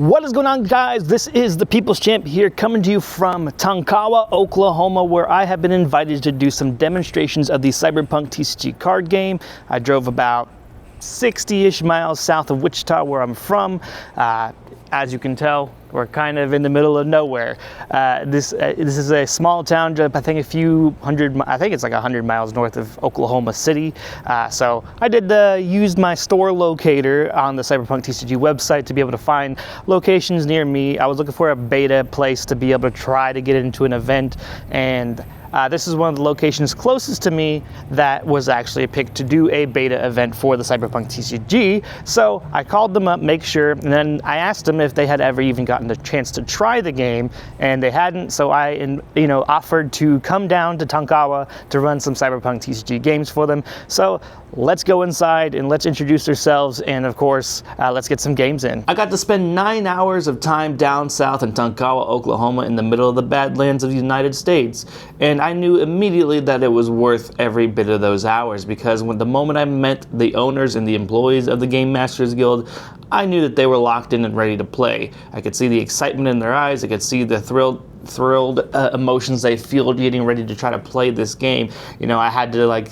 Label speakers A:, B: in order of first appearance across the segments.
A: What is going on, guys? This is the People's Champ here, coming to you from Tonkawa, Oklahoma, where I have been invited to do some demonstrations of the Cyberpunk TCG card game. I drove about 60-ish miles south of Wichita, where I'm from. As you can tell, we're kind of in the middle of nowhere. This is a small town, I think it's like 100 miles north of Oklahoma City. So I did use my store locator on the Cyberpunk TCG website to be able to find locations near me. I was looking for a beta place to be able to try to get into an event, and this is one of the locations closest to me that was actually picked to do a beta event for the Cyberpunk TCG. So I called them up, make sure, and then I asked them if they had ever even gotten the chance to try the game, and they hadn't. So I, offered to come down to Tonkawa to run some Cyberpunk TCG games for them. So let's go inside and let's introduce ourselves, and of course, let's get some games in. I got to spend 9 hours of time down south in Tonkawa, Oklahoma, in the middle of the Badlands of the United States, and I knew immediately that it was worth every bit of those hours, because the moment I met the owners and the employees of the Gamemasters Guild, I knew that they were locked in and ready to play. I could see the excitement in their eyes. I could see the thrilled emotions they feel getting ready to try to play this game. I had to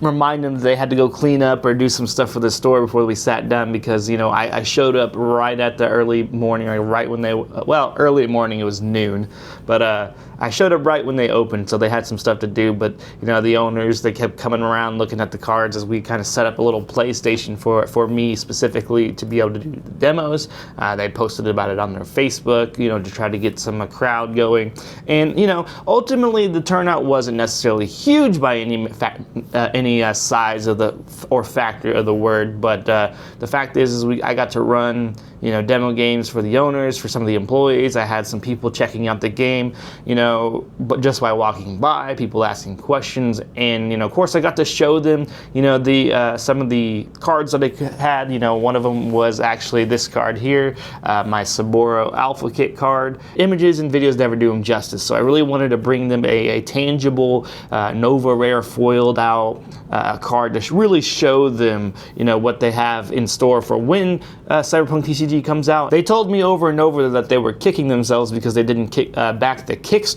A: remind them that they had to go clean up or do some stuff for the store before we sat down, because I showed up right at the early morning, or right when early morning, it was noon, but I showed up right when they opened, so they had some stuff to do. But the owners, they kept coming around looking at the cards as we kind of set up a little PlayStation for me specifically to be able to do the demos. They posted about it on their Facebook, to try to get some crowd going. And ultimately the turnout wasn't necessarily huge by any size of or factor of the word, but the fact is I got to run demo games for the owners, for some of the employees. I had some people checking out the game, but just by walking by, people asking questions, and of course I got to show them some of the cards that I had. One of them was actually this card here, my Saburo Alpha Kit card. Images and videos never do them justice, so I really wanted to bring them a tangible Nova Rare foiled out card to really show them what they have in store for when Cyberpunk TCG comes out. They told me over and over that they were kicking themselves because they didn't back the Kickstarter.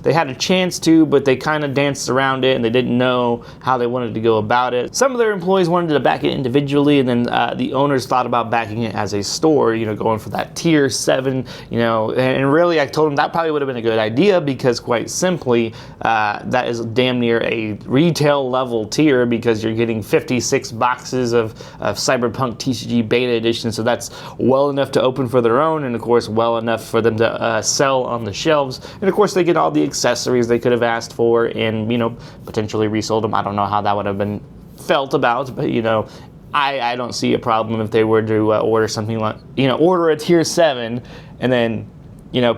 A: They had a chance to, but they kind of danced around it, and they didn't know how they wanted to go about it. Some of their employees wanted to back it individually, and then the owners thought about backing it as a store, going for that tier 7, and really I told them that probably would have been a good idea, because quite simply that is damn near a retail level tier, because you're getting 56 boxes of Cyberpunk TCG beta edition, so that's well enough to open for their own, and of course well enough for them to sell on the shelves, and of course they get all the accessories they could have asked for, and potentially resold them. I don't know how that would have been felt about, but I don't see a problem if they were to order something like order a tier 7 and then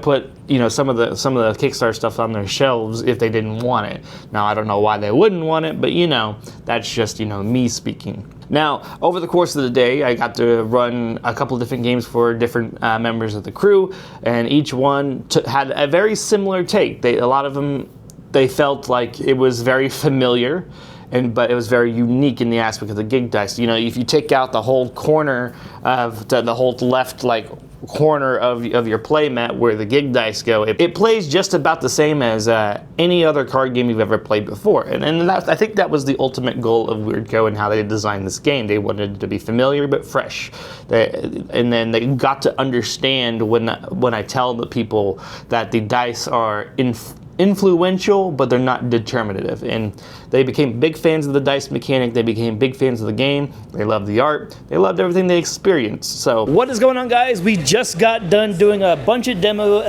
A: put some of the Kickstarter stuff on their shelves if they didn't want it. Now I don't know why they wouldn't want it, but that's just me speaking. Now, over the course of the day, I got to run a couple of different games for different members of the crew, and each one had a very similar take. A lot of them, they felt like it was very familiar, but it was very unique in the aspect of the gig dice. If you take out the whole corner of the whole left corner of your play mat where the gig dice go, it plays just about the same as any other card game you've ever played before, and I think that was the ultimate goal of WeirdCo and how they designed this game. They wanted it to be familiar but fresh, and then they got to understand when I tell the people that the dice are influential, but they're not determinative, and they became big fans of the dice mechanic. They became big fans of the game. They loved the art. They loved everything they experienced. So what is going on, guys? We just got done doing a bunch of demo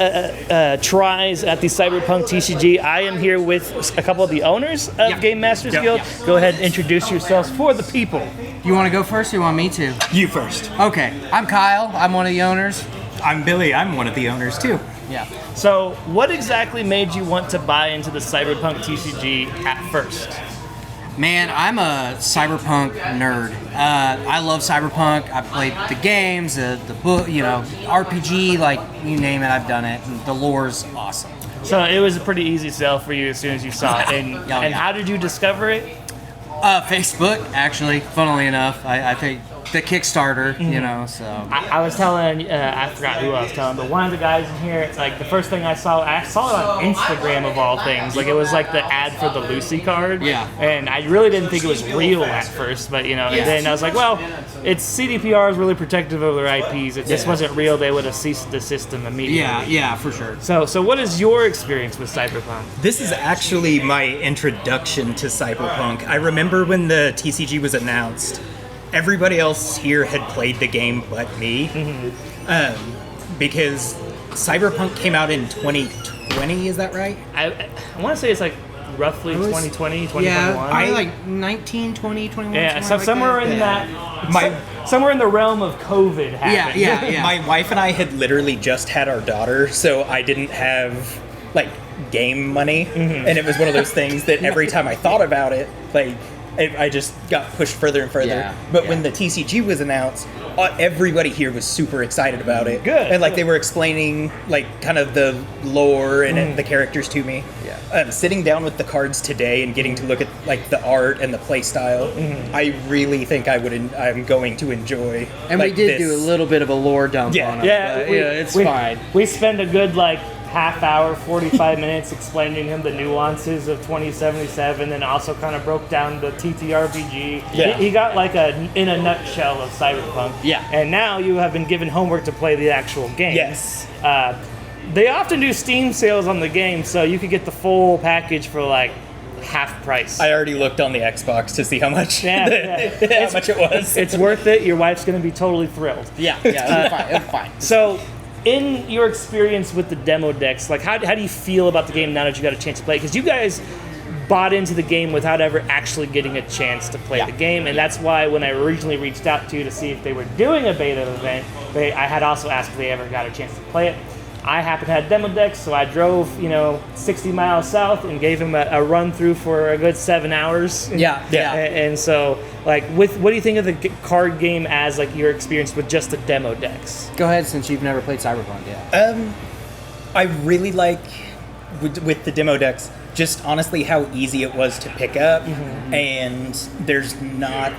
A: tries at the Cyberpunk TCG. I am here with a couple of the owners of Gamemasters Guild. Go ahead and introduce yourselves for the people.
B: You want to go first, or you want me to?
C: You first.
B: Okay, I'm Kyle. I'm one of the owners.
C: I'm Billy. I'm one of the owners too.
B: Yeah.
A: So what exactly made you want to buy into the Cyberpunk TCG at first?
B: Man, I'm a Cyberpunk nerd. I love Cyberpunk. I played the games, the book, RPG, you name it, I've done it. And the lore's awesome.
A: So it was a pretty easy sell for you as soon as you saw it. And how did you discover it?
B: Facebook, actually, funnily enough. I think the Kickstarter, you know. So
A: I was telling, I forgot who I was telling, but one of the guys in here, it's like the first thing I saw it on Instagram of all things. Like it was like the ad for the Lucy card.
B: Yeah.
A: And I really didn't think it was real at first, but and then I was like, well, it's CDPR is really protective of their IPs. If this wasn't real, they would have ceased the system immediately.
B: yeah, for sure.
A: So what is your experience with Cyberpunk?
C: This is actually my introduction to Cyberpunk. I remember when the TCG was announced, everybody else here had played the game but me. Because Cyberpunk came out in 2020, is that right?
A: I want to say it's like roughly 2020, 2021.
B: Yeah, I like 19, 20, 21.
A: Yeah, so somewhere in that, somewhere in the realm of COVID happened.
B: Yeah.
C: My wife and I had literally just had our daughter, so I didn't have like game money, and it was one of those things that every time I thought about it, like I just got pushed further and further. But when the TCG was announced, everybody here was super excited about it.
A: Good.
C: And like they were explaining like kind of the lore and the characters to me. Sitting down with the cards today and getting to look at like the art and the play style, I really think I'm going to enjoy.
B: And
C: like,
B: we did do a little bit of a lore dump on it. It's fine.
A: We spend a good half hour, 45 minutes explaining him the nuances of 2077, and also kind of broke down the TTRPG.
C: Yeah.
A: He got in a nutshell of Cyberpunk. Yeah. And now you have been given homework to play the actual game.
C: Yes.
A: They often do Steam sales on the game, so you could get the full package for half price.
C: I already looked on the Xbox to see how much how much it was.
A: It's worth it. Your wife's going to be totally thrilled.
B: It's fine.
A: So, in your experience with the demo decks, how do you feel about the game now that you got a chance to play it? Because you guys bought into the game without ever actually getting a chance to play the game, and that's why when I originally reached out to you to see if they were doing a beta event, I had also asked if they ever got a chance to play it. I happen to have demo decks, so I drove 60 miles south and gave him a run through for a good 7 hours. And so what do you think of the card game as your experience with just the demo decks?
B: Go ahead, since you've never played Cyberpunk yet.
C: I really like with the demo decks just honestly how easy it was to pick up, and there's not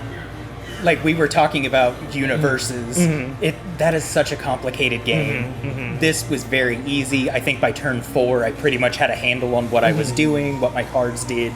C: like we were talking about universes. That is such a complicated game. This was very easy. I think by turn 4 I pretty much had a handle on what I was doing, what my cards did.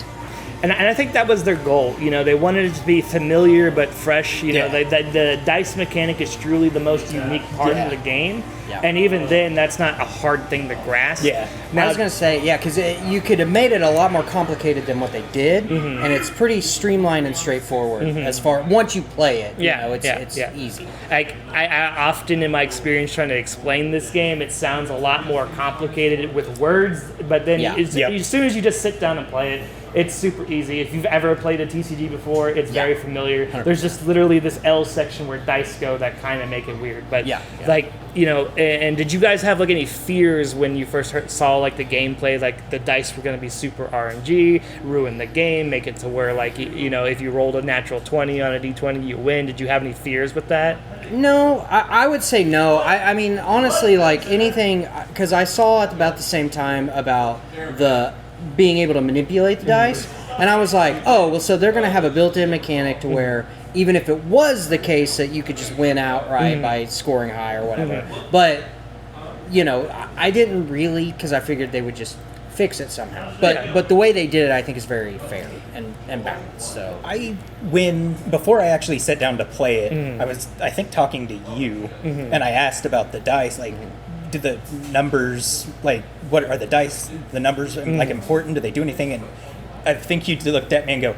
A: And I think that was their goal. They wanted it to be familiar but fresh. The dice mechanic is truly the most unique part of the game. And even then, that's not a hard thing to grasp.
B: Now, I was going to say, because you could have made it a lot more complicated than what they did, and it's pretty streamlined and straightforward as far once you play it. It's easy.
A: I often, in my experience trying to explain this game, it sounds a lot more complicated with words, but then as soon as you just sit down and play it, it's super easy. If you've ever played a TCG before, it's very familiar. 100%. There's just literally this L section where dice go that kind of make it weird. But and did you guys have any fears when you first saw the gameplay? The dice were going to be super RNG, ruin the game, make it to where if you rolled a natural 20 on a D20, you win. Did you have any fears with that?
B: No, I would say no. I mean, honestly, anything, because I saw at about the same time about the being able to manipulate the dice, and I was like, oh, well, so they're going to have a built-in mechanic to where even if it was the case that you could just win outright by scoring high or whatever. But, I didn't really, because I figured they would just fix it somehow. But the way they did it, I think, is very fair and balanced. So
C: before I actually sat down to play it, I was, I think, talking to you, and I asked about the dice, do the numbers, what are the dice, the numbers, important? Do they do anything? And I think you looked at me and go,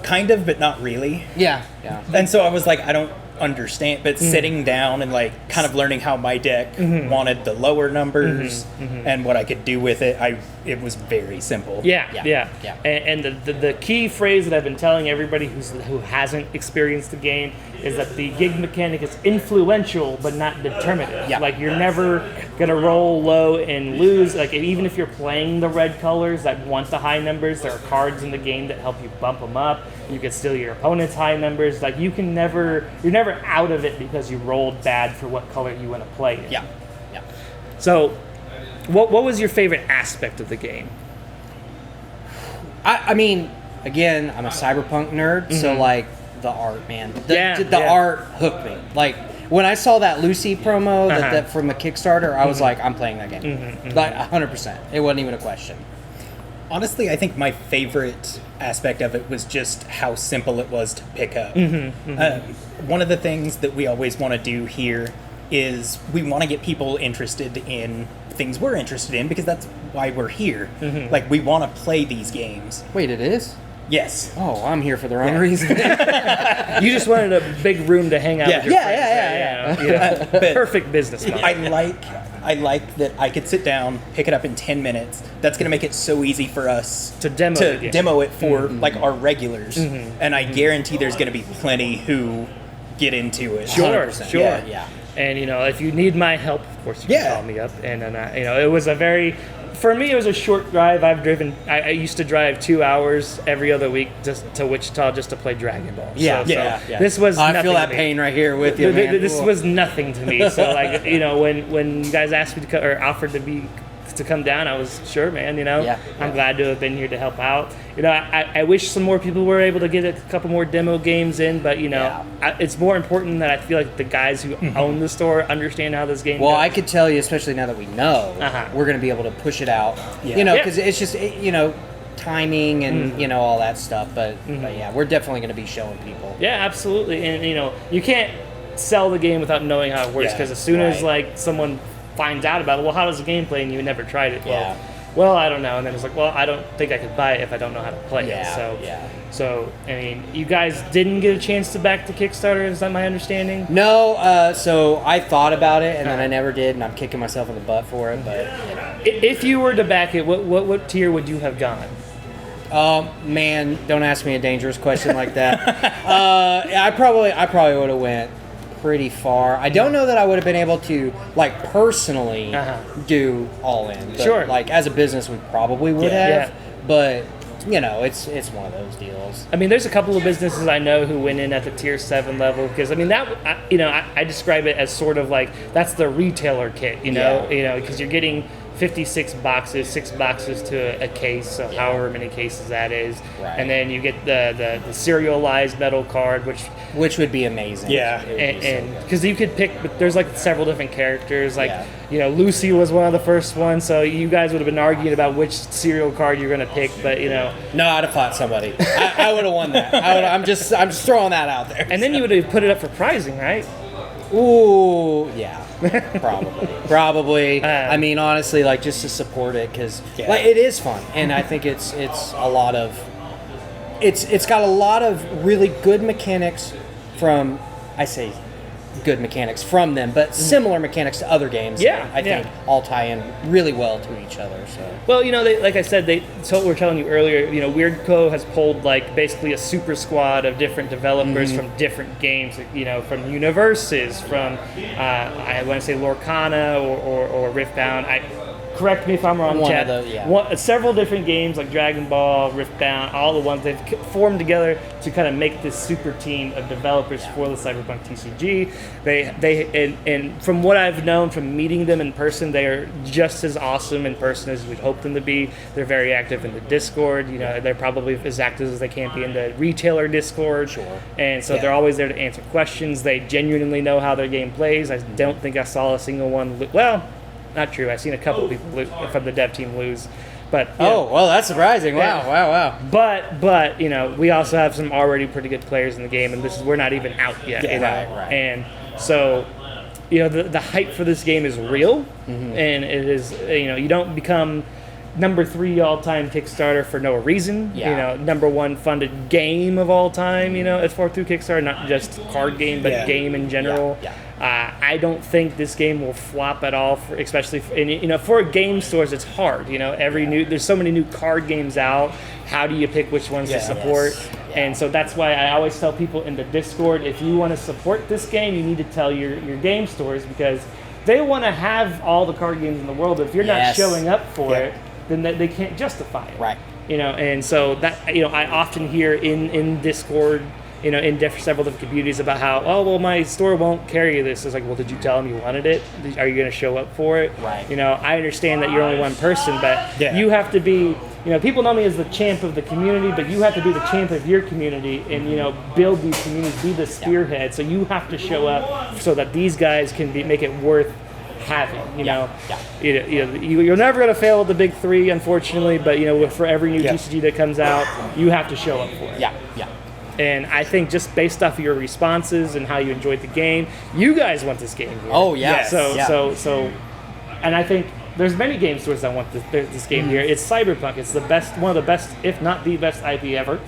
C: kind of, but not really.
B: Yeah.
C: And so I was like, I don't understand, but sitting down and kind of learning how my deck wanted the lower numbers and what I could do with it, it was very simple.
A: And the key phrase that I've been telling everybody who hasn't experienced the game is that the gig mechanic is influential but not determinative. You're never gonna roll low and lose. Even if you're playing the red colors that want the high numbers, there are cards in the game that help you bump them up. You can steal your opponent's high numbers. You're never out of it because you rolled bad for what color you want to play in. So, what was your favorite aspect of the game?
B: I mean, again, I'm a Cyberpunk nerd, so the art, man.
A: Yeah,
B: The
A: yeah.
B: art hooked me. Like when I saw that Lucy promo that from the Kickstarter, I was like, I'm playing that game. Like 100%. It wasn't even a question.
C: Honestly, I think my favorite aspect of it was just how simple it was to pick up. One of the things that we always want to do here is we want to get people interested in things we're interested in because that's why we're here. Like, we want to play these games.
B: Wait, it is?
C: Yes.
B: Oh, I'm here for the wrong reason.
A: You just wanted a big room to hang out with your friends.
C: But
A: Perfect business model.
C: I like that I could sit down, pick it up in 10 minutes. That's going to make it so easy for us
A: To demo the game.
C: demo it for like our regulars. And I guarantee there's going to be plenty who get into it.
A: Sure,
B: 100%.
A: sure.
B: Yeah.
A: And if you need my help, of course you can
C: Yeah.
A: call me up. And then it was for me, it was a short drive. I used to drive 2 hours every other week just to Wichita just to play Dragon Ball.
B: Yeah.
A: This was
B: I
A: nothing
B: feel that
A: to me.
B: pain right here with you, man.
A: This was nothing to me. So when you guys asked me or offered to come down, I was sure, man. I'm glad to have been here to help out. I wish some more people were able to get a couple more demo games in, but it's more important that I feel like the guys who own the store understand how this game.
B: Well,
A: goes.
B: I could tell you, especially now that we know, we're going to be able to push it out. Because it's just timing and all that stuff. But yeah, we're definitely going to be showing people.
A: Yeah, absolutely. And you can't sell the game without knowing how it works because as soon as someone finds out about it, well, how does the game play, and you never tried it? Well, I don't know. And then it's like, well, I don't think I could buy it if I don't know how to play it. So I mean, you guys didn't get a chance to back the Kickstarter. Is that my understanding?
B: No, so I thought about it and then I never did, and I'm kicking myself in the butt for it. But
A: if you were to back it, what tier would you have gone?
B: Man, don't ask me a dangerous question like that. I probably would have went pretty far. I don't know that I would have been able to personally do all in. But,
A: Sure.
B: As a business, we probably would have.
A: Yeah.
B: But it's one of those deals.
A: I mean, there's a couple of businesses I know who went in at the tier 7 level because I describe it as sort of like that's the retailer kit, because you're getting 56 boxes, 6 boxes to a case, so however many cases that is, and then you get the serialized metal card,
B: which would be amazing.
A: And because you could pick, but there's several different characters, Lucy was one of the first ones, so you guys would have been arguing about which serial card you're going to pick, but
B: No, I'd have fought somebody. I would have won that. I'm just throwing that out there.
A: And then you would have put it up for prizing, right?
B: Ooh, yeah, probably. I mean, honestly, just to support it, because it is fun, and I think it's a lot of, it's got a lot of really good mechanics from, I say, good mechanics from them, but similar mechanics to other games. I think all tie in really well to each other. So
A: well, like I said, so what we're telling you earlier, Weirdco has pulled basically a super squad of different developers from different games, from Universes, from I want to say Lorcana or Riftbound. Correct me if I'm wrong, Chad. Several different games like Dragon Ball, Riftbound, all the ones they've formed together to kind of make this super team of developers for the Cyberpunk TCG. And from what I've known from meeting them in person, they are just as awesome in person as we'd hope them to be. They're very active in the Discord. They're probably as active as they can be in the retailer Discord.
B: Sure.
A: And so they're always there to answer questions. They genuinely know how their game plays. I don't think I saw a single one. Well, not true. I've seen a couple of people from the dev team lose, but
B: well, that's surprising. Wow.
A: But we also have some already pretty good players in the game, and we're not even out yet.
B: Right.
A: And so the hype for this game is real, and it is you don't become number 3 all-time Kickstarter for no reason. Number 1 funded game of all time. It's through Kickstarter, not just card game, but game in general. I don't think this game will flop at all, especially for game stores. It's hard. There's so many new card games out. How do you pick which ones to support? And so that's why I always tell people in the Discord, if you want to support this game, you need to tell your game stores, because they want to have all the card games in the world. But if you're not showing up for it, then they can't justify it.
B: Right.
A: And so that I often hear in Discord in several different communities about how, oh, well, my store won't carry this. It's like, well, did you tell them you wanted it? Are you going to show up for it?
B: Right.
A: I understand that you're only one person, but you have to be, people know me as the champ of the community, but you have to be the champ of your community and, build these communities, be the spearhead. So you have to show up so that these guys can make it worth having, you're never going to fail at the big three, unfortunately, but for every new TCG that comes out, you have to show up for it.
B: Yeah.
A: And I think just based off of your responses and how you enjoyed the game, you guys want this game here.
B: Oh yeah.
A: So, and I think there's many game stores that want this game here. It's Cyberpunk. It's one of the best, if not the best IP ever.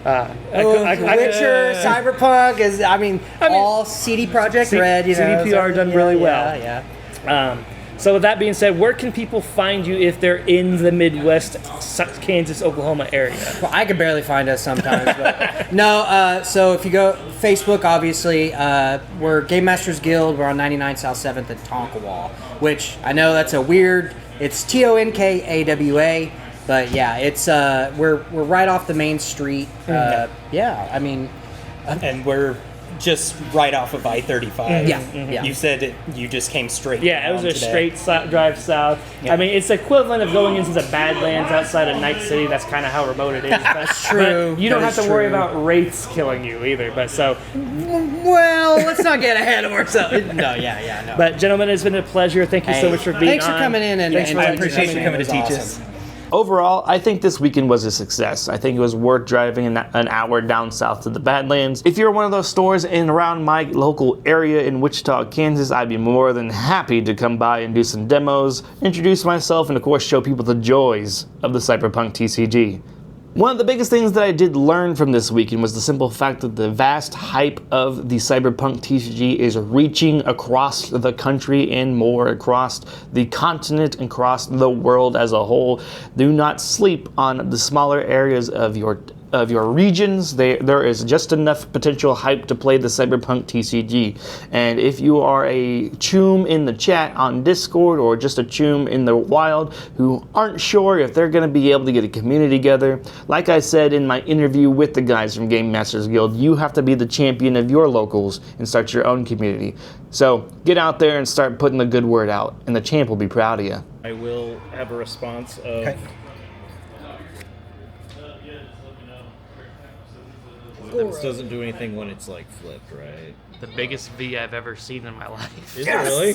B: Witcher, Cyberpunk is, all CD Projekt Red.
A: CDPR done really well.
B: Yeah.
A: So with that being said, where can people find you if they're in the Midwest, Kansas, Oklahoma area?
B: Well, I can barely find us sometimes, but no. So if you go Facebook, obviously, we're Gamemasters Guild. We're on 99 South 7th at Tonkawa, which I know that's a weird. It's Tonkawa, but yeah, it's we're right off the main street.
C: And we're just right off of I-35.
B: Yeah.
C: You said you just came straight.
A: Yeah, it was a
C: today.
A: straight drive south.
C: Yeah.
A: It's equivalent of going into the Badlands outside of Night City. That's kind of how remote it is. That's
B: true.
A: But you don't
B: That
A: have
B: is
A: to worry
B: true.
A: about wraiths killing you either. But so,
B: Well, let's not get ahead of ourselves. No.
A: but gentlemen, it's been a pleasure. Thank you so much for being
B: Thanks
A: on.
B: for coming in and
C: I appreciate you coming to teach us.
A: Overall, I think this weekend was a success. I think it was worth driving an hour down south to the Badlands. If you're one of those stores in around my local area in Wichita, Kansas, I'd be more than happy to come by and do some demos, introduce myself, and of course show people the joys of the Cyberpunk TCG. One of the biggest things that I did learn from this weekend was the simple fact that the vast hype of the Cyberpunk TCG is reaching across the country and more across the continent and across the world as a whole. Do not sleep on the smaller areas of your regions. There is just enough potential hype to play the Cyberpunk TCG. And if you are a choom in the chat on Discord or just a choom in the wild who aren't sure if they're going to be able to get a community together, like I said in my interview with the guys from Gamemasters Guild, you have to be the champion of your locals and start your own community. So get out there and start putting the good word out, and the champ will be proud of you.
D: I will have a response of...
C: Okay.
D: This doesn't do anything when it's like flipped, right?
A: The biggest V I've ever seen in my life.
D: Is it really?